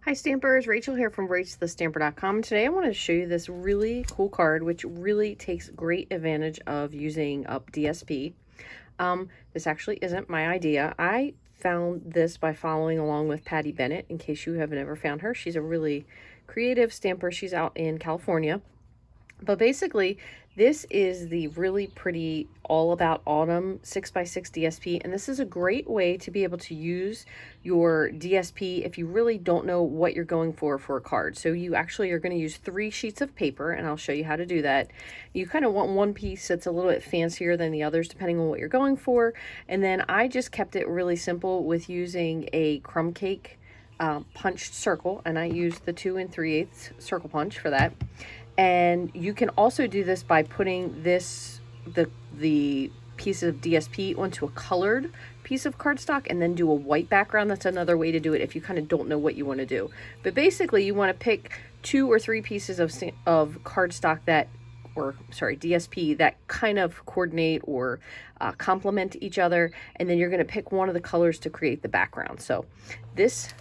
Hi Stampers, Rachel here from RachelTheStamper.com. Today I want to show you this really cool card which really takes great advantage of using up DSP. This actually isn't my idea. I found this by following along with Patty Bennett. In case you have never found her, she's a really creative stamper. She's out in California. But basically, this is the really pretty All About Autumn 6x6 DSP, and this is a great way to be able to use your DSP if you really don't know what you're going for a card. So you actually are going to use 3 sheets of paper, and I'll show you how to do that. You kind of want one piece that's a little bit fancier than the others depending on what you're going for, and then I just kept it really simple with using a crumb cake punched circle, and I used the 2 3/8 circle punch for that. And you can also do this by putting the piece of DSP onto a colored piece of cardstock and then do a white background. That's another way to do it if you kind of don't know what you want to do. But basically you want to pick 2 or 3 pieces of cardstock that, or sorry, DSP that kind of coordinate or complement each other, and then you're going to pick one of the colors to create the background. So these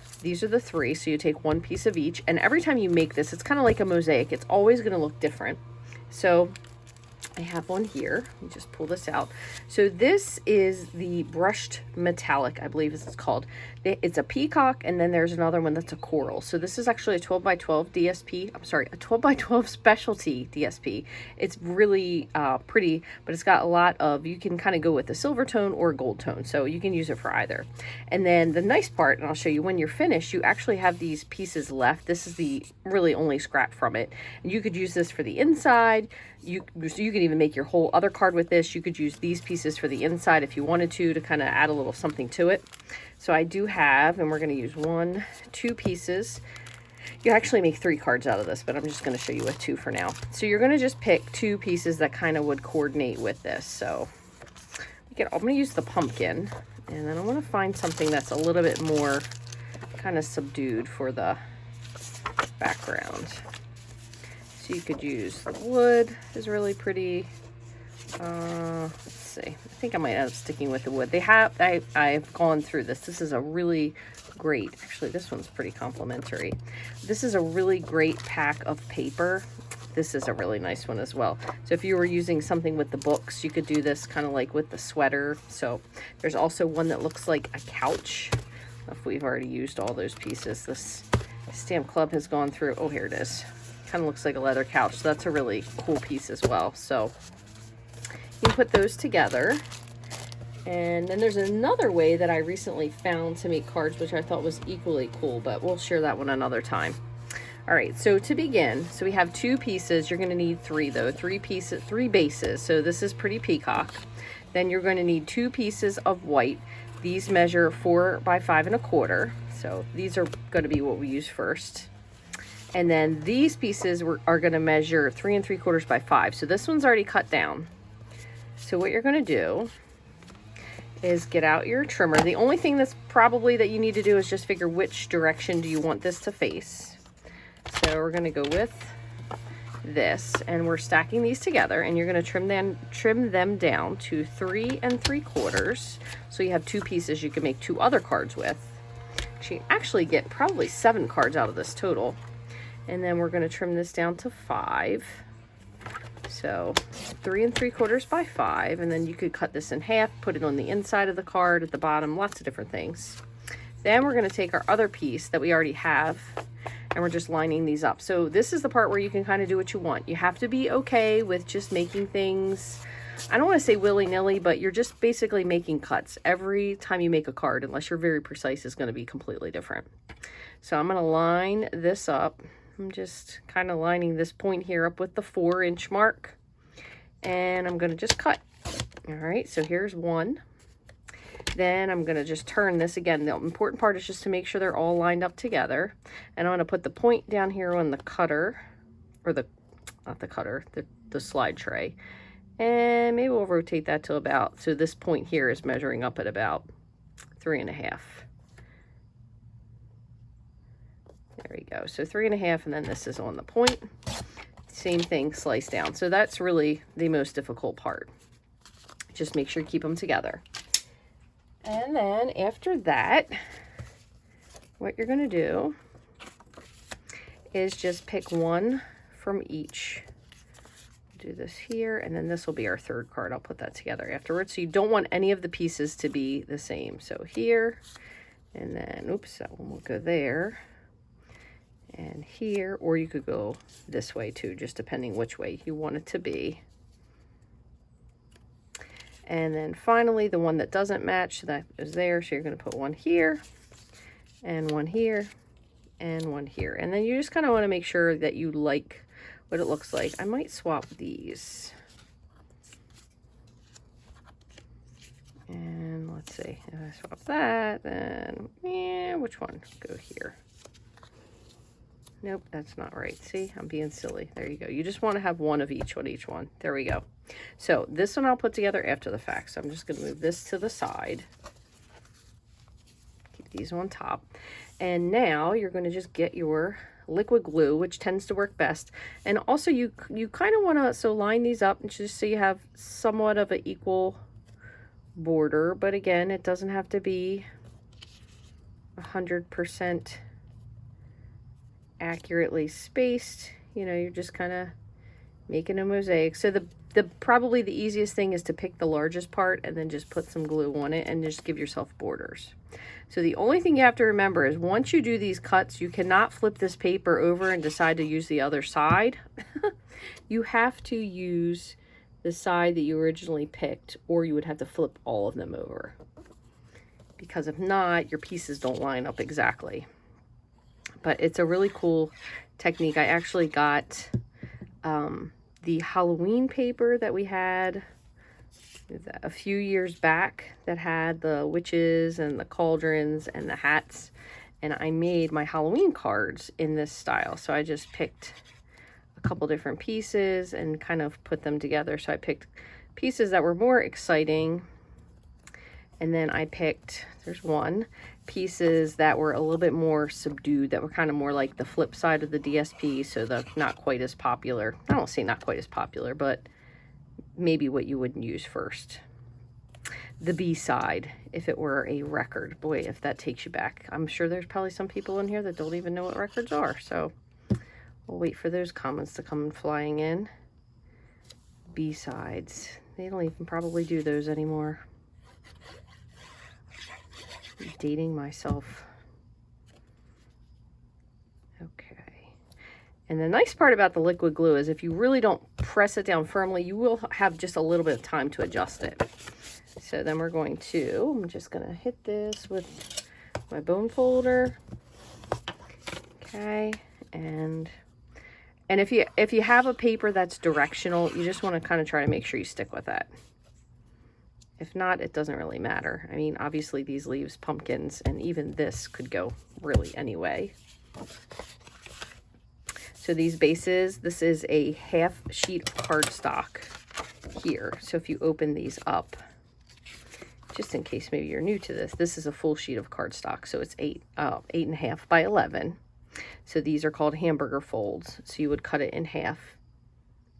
are the 3, so you take 1 piece of each, and every time you make this, it's kind of like a mosaic. It's always going to look different. So I have one here. Let me just pull this out. So this is the brushed metallic, I believe it's called. It's a peacock, and then there's another one that's a coral. So this is actually a 12x12 DSP. I'm sorry, a 12x12 specialty DSP. It's really pretty, but it's got a lot of, you can kind of go with a silver tone or a gold tone, so you can use it for either. And then the nice part, and I'll show you when you're finished, you actually have these pieces left. This is the really only scrap from it. And you could use this for the inside. You can even make your whole other card with this. You could use these pieces for the inside if you wanted to kind of add a little something to it. So I do have, and we're going to use 1, 2 pieces. You actually make 3 cards out of this, but I'm just going to show you with 2 for now. So you're going to just pick 2 pieces that kind of would coordinate with this. So I'm going to use the pumpkin, and then I want to find something that's a little bit more kind of subdued for the background. So you could use the wood, is really pretty. Let's see. I think I might end up sticking with the wood. I've gone through this. This is a really great, actually this one's pretty complimentary. This is a really great pack of paper. This is a really nice one as well. So if you were using something with the books, you could do this kind of like with the sweater. So there's also one that looks like a couch. I don't know if we've already used all those pieces. This Stamp Club has gone through. Oh, here it is. Kind of looks like a leather couch. So that's a really cool piece as well. So you can put those together. And then there's another way that I recently found to make cards, which I thought was equally cool, but we'll share that one another time. All right, so to begin, so we have 2 pieces. You're going to need 3 though, 3 bases. So this is pretty peacock. Then you're going to need 2 pieces of white. These measure 4 by 5 1/4. So these are going to be what we use first. And then these pieces are going to measure 3 3/4 by 5. So this one's already cut down. So what you're going to do is get out your trimmer. The only thing that's probably that you need to do is just figure which direction do you want this to face. So we're going to go with this, and we're stacking these together, and you're going to trim them down to 3 3/4. So you have 2 pieces you can make 2 other cards with. You actually get probably 7 cards out of this total. And then we're going to trim this down to 5. So 3 3/4 by 5, and then you could cut this in half, put it on the inside of the card, at the bottom, lots of different things. Then we're going to take our other piece that we already have, and we're just lining these up. So this is the part where you can kind of do what you want. You have to be okay with just making things, I don't want to say willy-nilly, but you're just basically making cuts. Every time you make a card, unless you're very precise, is going to be completely different. So I'm going to line this up. I'm just kind of lining this point here up with the 4-inch mark, and I'm going to just cut. All right, so here's 1. Then I'm going to just turn this again. The important part is just to make sure they're all lined up together. And I'm going to put the point down here on the cutter, or not the cutter, the slide tray. And maybe we'll rotate that to about, so this point here is measuring up at about 3 1/2. There we go. So 3 1/2, and then this is on the point. Same thing, slice down. So that's really the most difficult part. Just make sure you keep them together. And then after that, what you're going to do is just pick one from each. Do this here, and then this will be our third card. I'll put that together afterwards. So you don't want any of the pieces to be the same. So here, and then, oops, that one will go there, and here, or you could go this way too, just depending which way you want it to be. And then finally, the one that doesn't match, that is there. So you're going to put one here, and one here, and one here. And then you just kind of want to make sure that you like what it looks like. I might swap these. And let's see, if I swap that, then, yeah, which one? Go here. Nope, that's not right. See, I'm being silly. There you go. You just want to have one of each on each one. There we go. So this one I'll put together after the fact. So I'm just going to move this to the side. Keep these on top. And now you're going to just get your liquid glue, which tends to work best. And also you kind of want to, so line these up and just so you have somewhat of an equal border. But again, it doesn't have to be 100% accurately spaced. You know, you're just kind of making a mosaic. So the probably the easiest thing is to pick the largest part and then just put some glue on it and just give yourself borders. So the only thing you have to remember is once you do these cuts, you cannot flip this paper over and decide to use the other side. You have to use the side that you originally picked, or you would have to flip all of them over. Because if not, your pieces don't line up exactly. But it's a really cool technique. I actually got the Halloween paper that we had a few years back that had the witches and the cauldrons and the hats. And I made my Halloween cards in this style. So I just picked a couple different pieces and kind of put them together. So I picked pieces that were more exciting. And then I picked, there's one, pieces that were a little bit more subdued, that were kind of more like the flip side of the DSP, so the not quite as popular. I don't say not quite as popular, but maybe what you wouldn't use first. The B side, if it were a record. Boy, if that takes you back. I'm sure there's probably some people in here that don't even know what records are, so we'll wait for those comments to come flying in. B sides. They don't even probably do those anymore. Dating myself. Okay. And the nice part about the liquid glue is if you really don't press it down firmly, you will have just a little bit of time to adjust it. So then we're going to, I'm just going to hit this with my bone folder. Okay. And if you have a paper that's directional, you just want to kind of try to make sure you stick with that. If not, it doesn't really matter. I mean, obviously these leaves, pumpkins, and even this could go really anyway. So these bases, this is a half sheet of cardstock here. So if you open these up, just in case maybe you're new to this, this is a full sheet of cardstock. So it's 8.5 by 11. So these are called hamburger folds. So you would cut it in half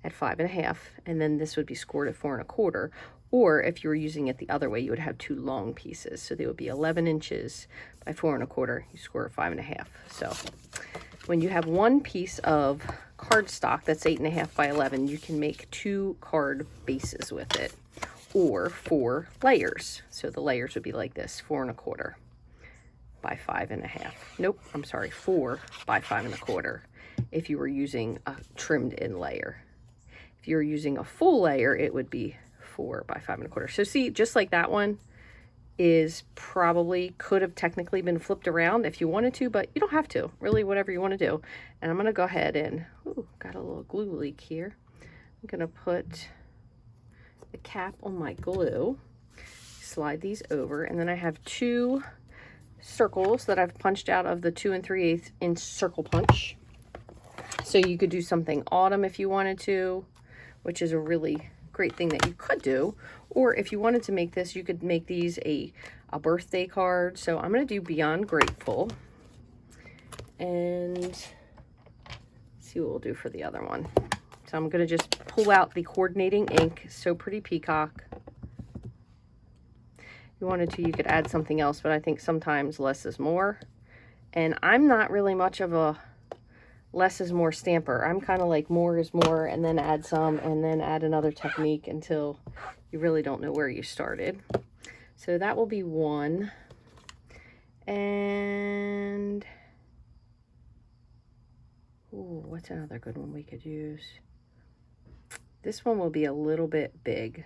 at 5.5, and then this would be scored at 4.25. Or if you were using it the other way, you would have two long pieces. So they would be 11 inches by 4.25. You score at 5.5. So when you have one piece of cardstock that's 8.5 by 11, you can make 2 card bases with it, or 4 layers. So the layers would be like this, 4.25 by 5.5. Nope, I'm sorry, 4 by 5.25. If you were using a trimmed in layer. If you were using a full layer, it would be 4 by 5.25. So see, just like that one is probably could have technically been flipped around if you wanted to, but you don't have to. Really, whatever you want to do. And I'm going to go ahead and, ooh, got a little glue leak here. I'm going to put the cap on my glue, slide these over, and then I have 2 circles that I've punched out of the 2 3/8 inch circle punch. So you could do something autumn if you wanted to, which is a really great thing that you could do. Or if you wanted to make this, you could make these a birthday card. So I'm going to do Beyond Grateful and see what we'll do for the other one. So I'm going to just pull out the coordinating ink, So Pretty Peacock. If you wanted to, you could add something else, but I think sometimes less is more. And I'm not really much of a less is more stamper. I'm kind of like more is more, and then add some, and then add another technique until you really don't know where you started. So that will be one. And ooh, what's another good one we could use? This one will be a little bit big.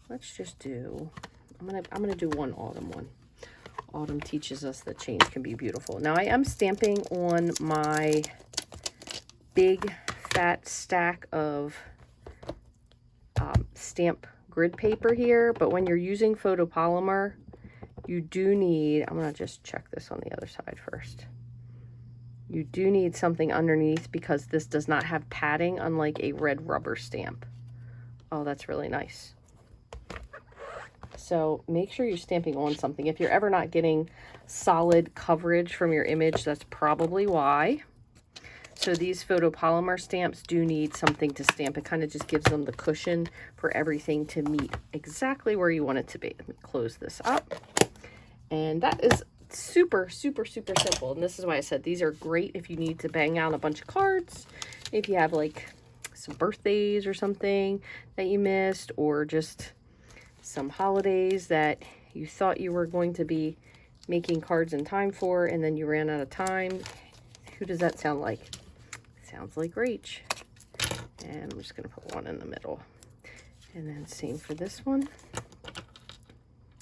Let's just do, I'm gonna do one autumn one. Autumn teaches us that change can be beautiful. Now I am stamping on my big fat stack of stamp grid paper here, but when you're using photopolymer, you do need, I'm gonna just check this on the other side first. You do need something underneath because this does not have padding, unlike a red rubber stamp. Oh, that's really nice. So make sure you're stamping on something. If you're ever not getting solid coverage from your image, that's probably why. So these photopolymer stamps do need something to stamp. It kind of just gives them the cushion for everything to meet exactly where you want it to be. Let me close this up. And that is super, super, super simple. And this is why I said these are great if you need to bang out a bunch of cards. If you have like some birthdays or something that you missed, or just some holidays that you thought you were going to be making cards in time for, and then you ran out of time. Who does that sound like? Sounds like Rach. And I'm just going to put one in the middle. And then same for this one.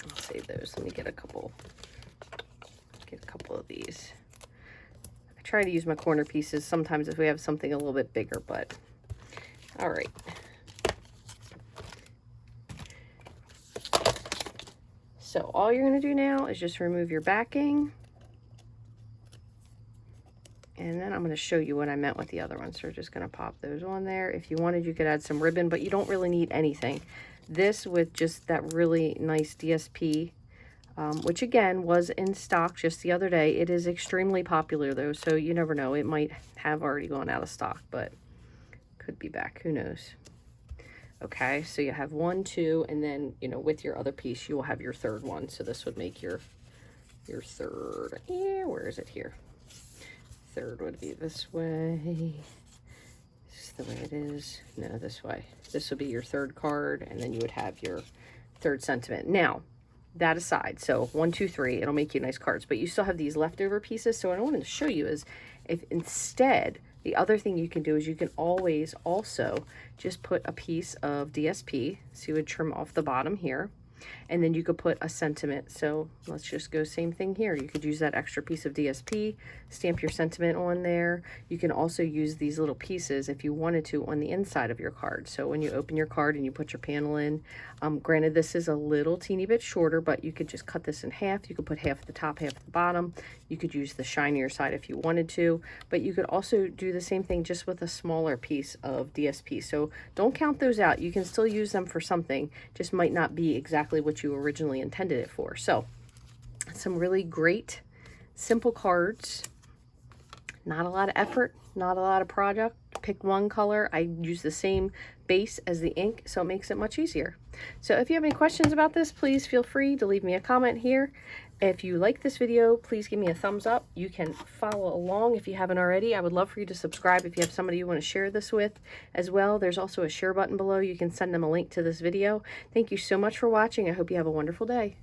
I'll save those. Let me get a couple of these. I try to use my corner pieces sometimes if we have something a little bit bigger, but all right. So all you're going to do now is just remove your backing. And then I'm going to show you what I meant with the other one. So we're just going to pop those on there. If you wanted, you could add some ribbon, but you don't really need anything. This with just that really nice DSP, which again was in stock just the other day. It is extremely popular though, so you never know. It might have already gone out of stock, but could be back. Who knows? Okay, so you have 1, 2, and then, you know, with your other piece, you will have your third one. So this would make your third. Yeah, where is it here? Third would be this way. This is the way it is. No, this way. This would be your third card, and then you would have your third sentiment. Now, that aside, so 1, 2, 3, it'll make you nice cards, but you still have these leftover pieces. So what I wanted to show you is, if instead, the other thing you can do is you can always also just put a piece of DSP. So you would trim off the bottom here, and then you could put a sentiment. So let's just go same thing here. You could use that extra piece of DSP, stamp your sentiment on there. You can also use these little pieces if you wanted to on the inside of your card. So when you open your card and you put your panel in, granted this is a little teeny bit shorter, but you could just cut this in half. You could put half at the top, half at the bottom. You could use the shinier side if you wanted to, but you could also do the same thing just with a smaller piece of DSP. So don't count those out. You can still use them for something, just might not be exactly what you originally intended it for. So some really great simple cards, not a lot of effort, not a lot of product. Pick one color. I use the same base as the ink, so it makes it much easier. So if you have any questions about this, please feel free to leave me a comment here. If you like this video, please give me a thumbs up. You can follow along if you haven't already. I would love for you to subscribe if you have somebody you want to share this with as well. There's also a share button below. You can send them a link to this video. Thank you so much for watching. I hope you have a wonderful day.